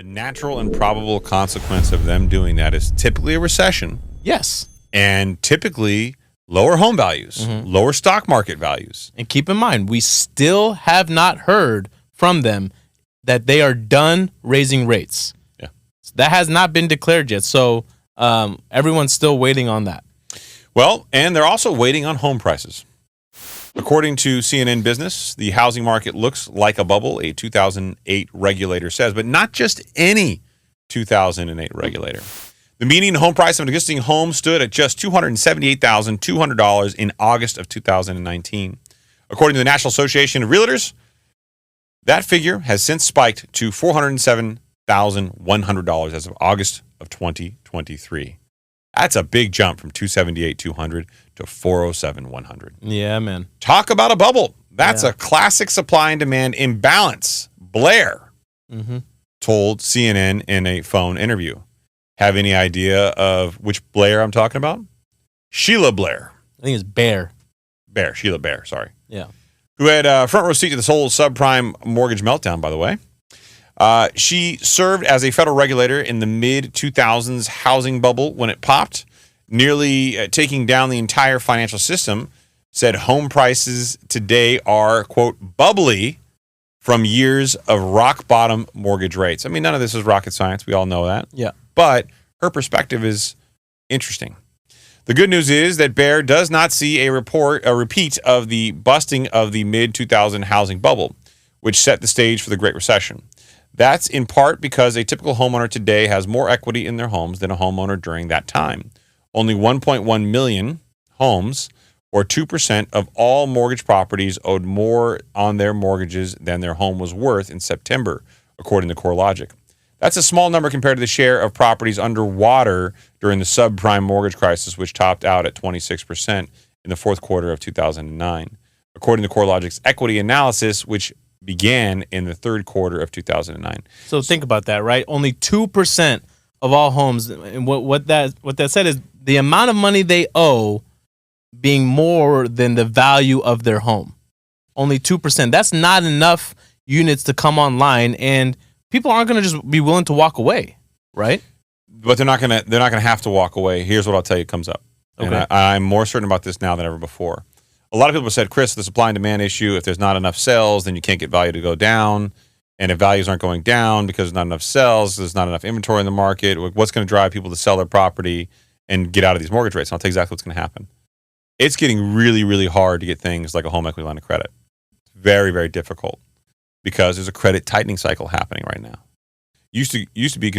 The natural and probable consequence of them doing that is typically a recession. Yes. And typically lower home values, lower stock market values. And keep in mind, we still have not heard from them that they are done raising rates. Yeah. That has not been declared yet. So everyone's still waiting on that. Well, and they're also waiting on home prices. According to CNN Business, the housing market looks like a bubble, a 2008 regulator says, but not just any 2008 regulator. The median home price of an existing home stood at just $278,200 in August of 2019. According to the National Association of Realtors, that figure has since spiked to $407,100 as of August of 2023. That's a big jump from $278,200 to $407,100. Yeah, man. Talk about a bubble. That's a classic supply and demand imbalance. Blair told CNN in a phone interview. Have any idea of which Blair I'm talking about? Sheila Bair. I think it's Bair. Sheila Bair, sorry. Yeah. Who had front row seat to this whole subprime mortgage meltdown, by the way. She served as a federal regulator in the mid-2000s housing bubble when it popped, nearly taking down the entire financial system, said home prices today are, quote, bubbly from years of rock-bottom mortgage rates. I mean, none of this is rocket science. We all know that. Yeah. But her perspective is interesting. The good news is that Bair does not see a repeat of the busting of the mid-2000 housing bubble, which set the stage for the Great Recession. That's in part because a typical homeowner today has more equity in their homes than a homeowner during that time. Only 1.1 million homes, or 2% of all mortgage properties, owed more on their mortgages than their home was worth in September, according to CoreLogic. That's a small number compared to the share of properties underwater during the subprime mortgage crisis, which topped out at 26% in the fourth quarter of 2009. According to CoreLogic's equity analysis, which began in the third quarter of 2009. So think about that, right? Only 2% of all homes, and what that said is the amount of money they owe being more than the value of their home. Only 2%. That's not enough units to come online, and people aren't going to just be willing to walk away, right? But they're not going to have to walk away. Here's what I'll tell you comes up. Okay. And I'm more certain about this now than ever before. A lot of people said, Chris, the supply and demand issue, if there's not enough sales, then you can't get value to go down. And if values aren't going down because there's not enough sales, there's not enough inventory in the market, what's going to drive people to sell their property and get out of these mortgage rates? And I'll tell you exactly what's going to happen. It's getting really, really hard to get things like a home equity line of credit. Very, very difficult because there's a credit tightening cycle happening right now. Used to be you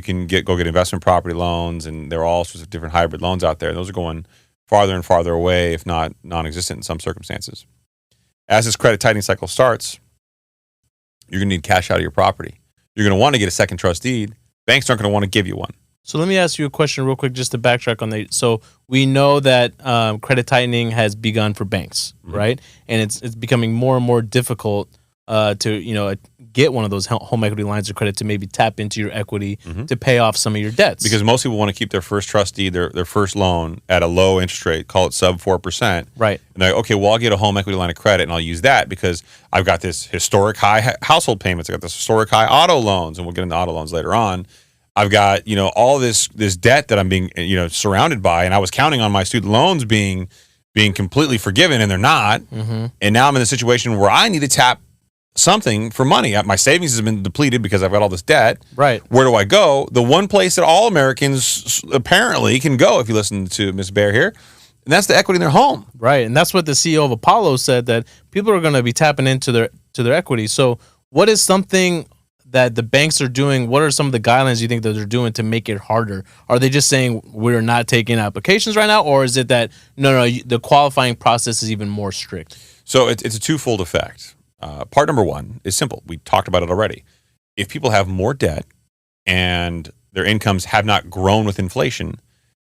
can go get investment property loans, and there are all sorts of different hybrid loans out there. And those are going farther and farther away, if not non-existent in some circumstances. As this credit tightening cycle starts, you're going to need cash out of your property. You're going to want to get a second trust deed. Banks aren't going to want to give you one. So let me ask you a question real quick just to backtrack on that. So we know that credit tightening has begun for banks, right? And it's becoming more and more difficult to get one of those home equity lines of credit to maybe tap into your equity to pay off some of your debts. Because most people want to keep their first trust deed, their first loan at a low interest rate, call it sub 4%. Right. And they're like, okay, well, I'll get a home equity line of credit and I'll use that because I've got this historic high household payments. I've got this historic high auto loans, and we'll get into auto loans later on. I've got, all this debt that I'm being, surrounded by, and I was counting on my student loans being completely forgiven, and they're not. And now I'm in a situation where I need to tap something for money. My savings has been depleted because I've got all this debt. Right. Where do I go? The one place that all Americans apparently can go, if you listen to Ms. Bair here, and that's the equity in their home. Right. And that's what the CEO of Apollo said, that people are going to be tapping into their equity. So what is something that the banks are doing? What are some of the guidelines you think that they're doing to make it harder? Are they just saying we're not taking applications right now? Or is it that, no, the qualifying process is even more strict? So it's a twofold effect. Part number one is simple. We talked about it already. If people have more debt and their incomes have not grown with inflation,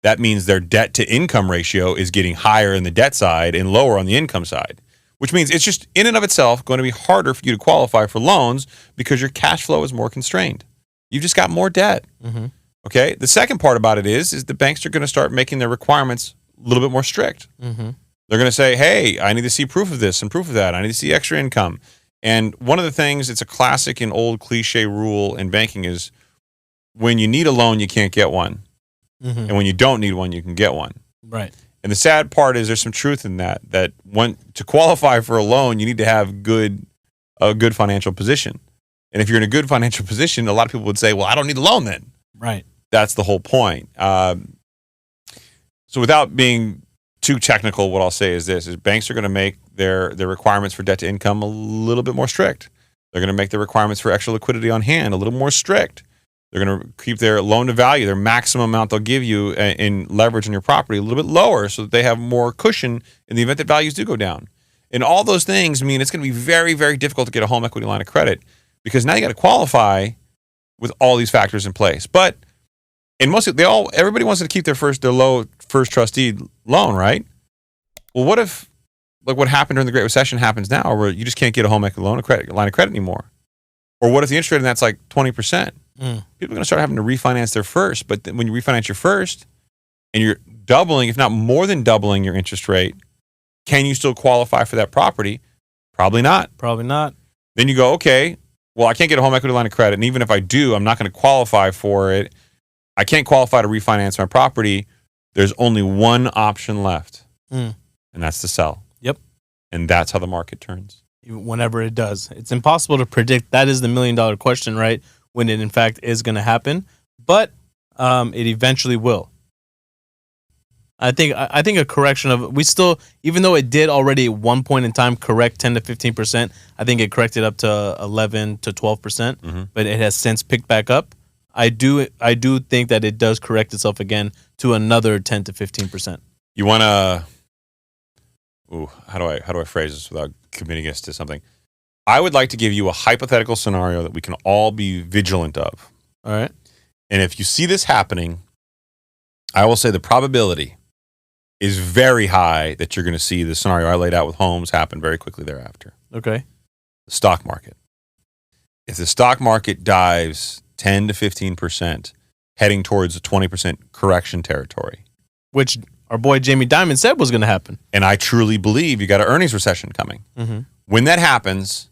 that means their debt to income ratio is getting higher in the debt side and lower on the income side, which means it's just in and of itself going to be harder for you to qualify for loans because your cash flow is more constrained. You've just got more debt. Okay. The second part about it is the banks are going to start making their requirements a little bit more strict. They're going to say, hey, I need to see proof of this and proof of that. I need to see extra income. And one of the things, it's a classic and old cliche rule in banking is when you need a loan, you can't get one. Mm-hmm. And when you don't need one, you can get one. Right. And the sad part is there's some truth in that to qualify for a loan, you need to have a good financial position. And if you're in a good financial position, a lot of people would say, well, I don't need a loan then. Right. That's the whole point. So without being too technical, what I'll say is this, is banks are going to make their requirements for debt to income a little bit more strict. They're going to make the requirements for extra liquidity on hand a little more strict. They're going to keep their loan to value, their maximum amount they'll give you in leverage on your property, a little bit lower so that they have more cushion in the event that values do go down. And all those things mean it's going to be very, very difficult to get a home equity line of credit because now you got to qualify with all these factors in place. But and everybody wants to keep their low first trustee loan, right? Well, what if like what happened during the Great Recession happens now, where you just can't get a home equity line of credit anymore? Or what if the interest rate on that's like 20%? People are going to start having to refinance their first. But when you refinance your first and you're doubling, if not more than doubling your interest rate, can you still qualify for that property? Probably not. Probably not. Then you go, okay, well, I can't get a home equity line of credit. And even if I do, I'm not going to qualify for it. I can't qualify to refinance my property. There's only one option left, and that's to sell. Yep. And that's how the market turns. Whenever it does. It's impossible to predict. That is the $1 million question, right? When it in fact is going to happen. But it eventually will. I think a correction of, we still, even though it did already at one point in time correct 10 to 15%, I think it corrected up to 11 to 12%, but it has since picked back up. I do think that it does correct itself again to another 10 to 15%. You want to, how do I phrase this without committing us to something? I would like to give you a hypothetical scenario that we can all be vigilant of. All right. And if you see this happening, I will say the probability is very high that you're going to see the scenario I laid out with homes happen very quickly thereafter. Okay. The stock market. If the stock market dives 10 to 15%, heading towards a 20% correction territory, which our boy Jamie Dimon said was going to happen. And I truly believe you got an earnings recession coming. When that happens,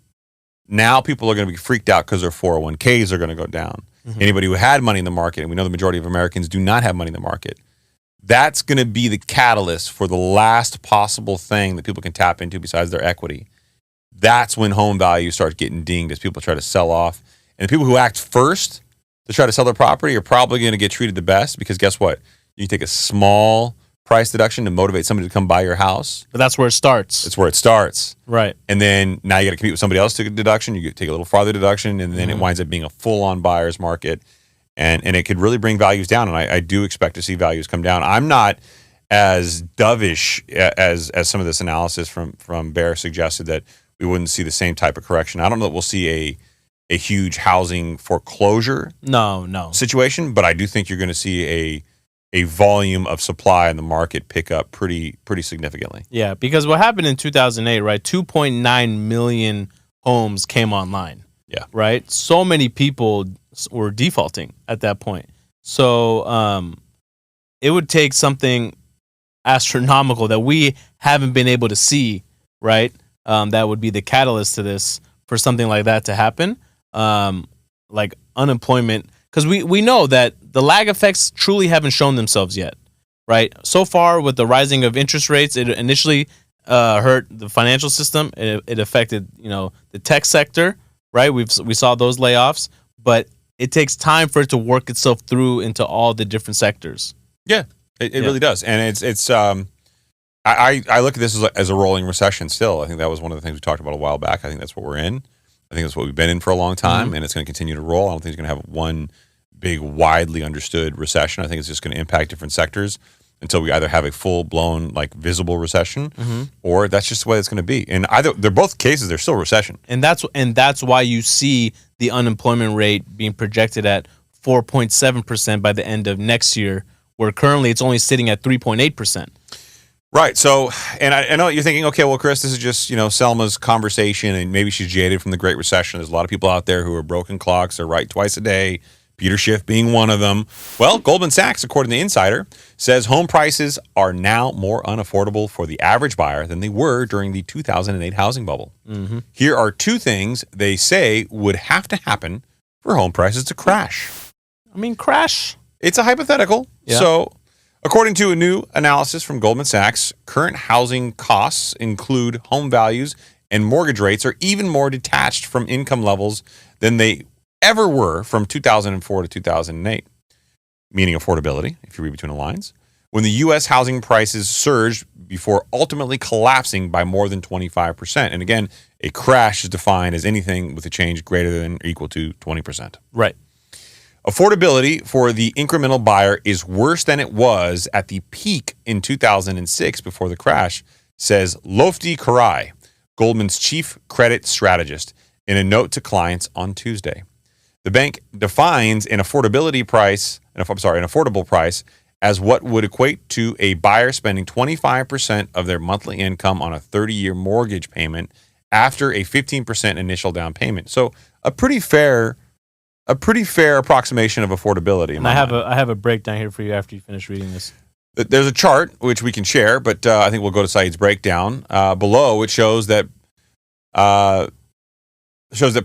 now people are going to be freaked out because their 401ks are going to go down. Anybody who had money in the market, and we know the majority of Americans do not have money in the market, that's going to be the catalyst for the last possible thing that people can tap into besides their equity. That's when home value starts getting dinged as people try to sell off. And the people who act first to try to sell their property are probably going to get treated the best because guess what? You take a small price deduction to motivate somebody to come buy your house. But that's where it starts. It's where it starts. Right. And then now you got to compete with somebody else to get a deduction. You take a little farther deduction, and then it winds up being a full-on buyer's market. And it could really bring values down. And I do expect to see values come down. I'm not as dovish as some of this analysis from Bair suggested that we wouldn't see the same type of correction. I don't know that we'll see a huge housing foreclosure situation, but I do think you're going to see a volume of supply in the market pick up pretty significantly. Yeah, because what happened in 2008, right? 2.9 million homes came online. Yeah. Right? So many people were defaulting at that point. So it would take something astronomical that we haven't been able to see, right? That would be the catalyst to this for something like that to happen. Like unemployment, because we know that the lag effects truly haven't shown themselves yet, right? So far with the rising of interest rates, it initially hurt the financial system. It affected, the tech sector, right? We saw those layoffs, but it takes time for it to work itself through into all the different sectors. Yeah, it really does. And it's I look at this as a rolling recession still. I think that was one of the things we talked about a while back. I think that's what we're in. I think that's what we've been in for a long time, and it's going to continue to roll. I don't think it's going to have one big, widely understood recession. I think it's just going to impact different sectors until we either have a full-blown, visible recession, or that's just the way it's going to be. And they're both cases, they're still a recession. And that's why you see the unemployment rate being projected at 4.7% by the end of next year, where currently it's only sitting at 3.8%. Right. So, and I know you're thinking, okay, well, Chris, this is just, Selma's conversation, and maybe she's jaded from the Great Recession. There's a lot of people out there who are broken clocks. They're right twice a day. Peter Schiff being one of them. Well, Goldman Sachs, according to Insider, says home prices are now more unaffordable for the average buyer than they were during the 2008 housing bubble. Mm-hmm. Here are two things they say would have to happen for home prices to crash. I mean, crash. It's a hypothetical. Yeah. So, according to a new analysis from Goldman Sachs, current housing costs include home values and mortgage rates are even more detached from income levels than they ever were from 2004 to 2008, meaning affordability, if you read between the lines, when the U.S. housing prices surged before ultimately collapsing by more than 25%. And again, a crash is defined as anything with a change greater than or equal to 20%. Right. Affordability for the incremental buyer is worse than it was at the peak in 2006 before the crash, says Lofty Karai, Goldman's chief credit strategist, in a note to clients on Tuesday. The bank defines an affordable price as what would equate to a buyer spending 25% of their monthly income on a 30-year mortgage payment after a 15% initial down payment. So a pretty fair approximation of affordability. And I have a breakdown here for you after you finish reading this. There's a chart which we can share, but I think we'll go to Saeed's breakdown below. It shows that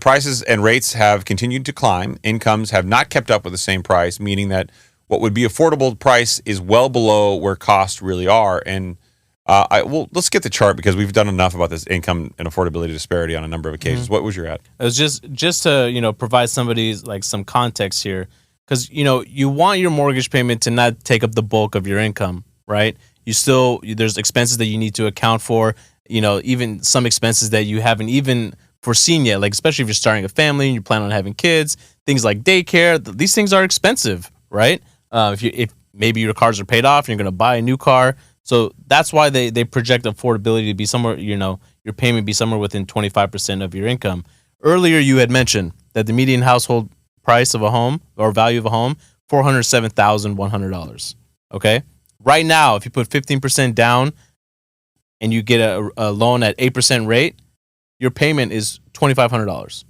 prices and rates have continued to climb. Incomes have not kept up with the same price, meaning that what would be affordable price is well below where costs really are. And let's get the chart because we've done enough about this income and affordability disparity on a number of occasions. Mm-hmm. What was your at? It was just to provide somebody like some context here, because you want your mortgage payment to not take up the bulk of your income, right? There's expenses that you need to account for. Even some expenses that you haven't even foreseen yet, like especially if you're starting a family and you plan on having kids, things like daycare. These things are expensive, right? If maybe your cars are paid off and you're going to buy a new car. So that's why they project affordability to be somewhere, your payment be somewhere within 25% of your income. Earlier, you had mentioned that the median household price of a home or value of a home, $407,100. Okay. Right now, if you put 15% down and you get a loan at 8% rate, your payment is $2,500.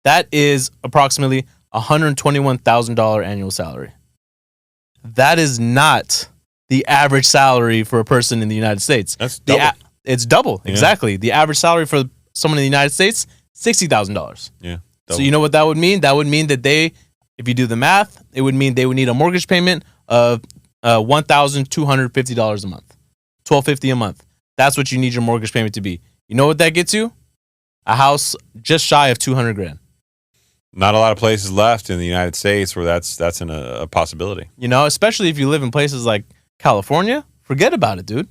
That is approximately $121,000 annual salary. That is not the average salary for a person in the United States. That's double. It's double, yeah. Exactly. The average salary for someone in the United States, $60,000. Yeah. Double. So you know what that would mean? That would mean that if you do the math, it would mean they would need a mortgage payment of $1,250 a month, $1,250 a month. That's what you need your mortgage payment to be. You know what that gets you? A house just shy of $200,000. Not a lot of places left in the United States where that's a possibility. Especially if you live in places like California, forget about it, dude.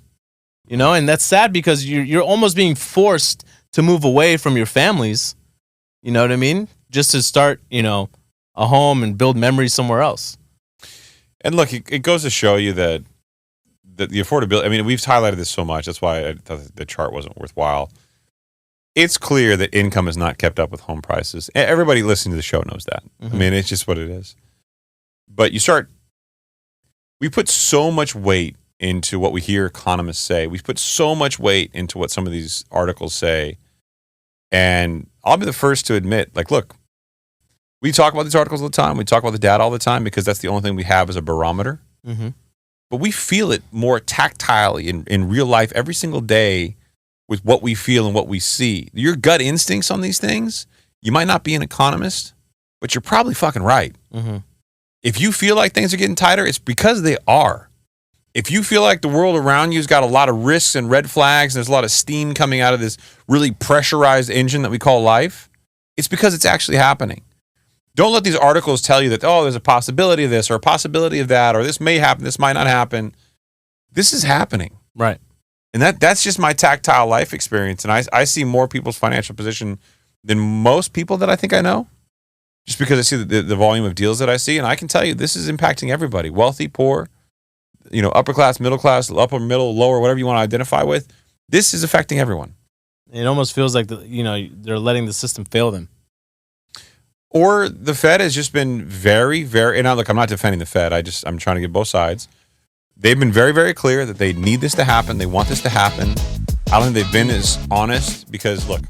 And that's sad because you're almost being forced to move away from your families. You know what I mean? Just to start, a home and build memories somewhere else. And look, it goes to show you that the affordability, I mean, we've highlighted this so much. That's why I thought the chart wasn't worthwhile. It's clear that income has not kept up with home prices. Everybody listening to the show knows that. Mm-hmm. I mean, it's just what it is. But we put so much weight into what we hear economists say. We put so much weight into what some of these articles say. And I'll be the first to admit, look, we talk about these articles all the time. We talk about the data all the time because that's the only thing we have as a barometer. Mm-hmm. But we feel it more tactilely in real life every single day with what we feel and what we see. Your gut instincts on these things, you might not be an economist, but you're probably fucking right. Mm-hmm. If you feel like things are getting tighter, it's because they are. If you feel like the world around you's got a lot of risks and red flags, and there's a lot of steam coming out of this really pressurized engine that we call life, it's because it's actually happening. Don't let these articles tell you that, there's a possibility of this or a possibility of that, or this may happen, this might not happen. This is happening. Right. And that's just my tactile life experience. And I see more people's financial position than most people that I think I know, just because I see the volume of deals that I see. And I can tell you this is impacting everybody, wealthy, poor, upper class, middle class, upper, middle, lower, whatever you want to identify with. This is affecting everyone. It almost feels like they're letting the system fail them. Or the Fed has just been very, very, and look, I'm not defending the Fed. I'm trying to get both sides. They've been very, very clear that they need this to happen. They want this to happen. I don't think they've been as honest because, look,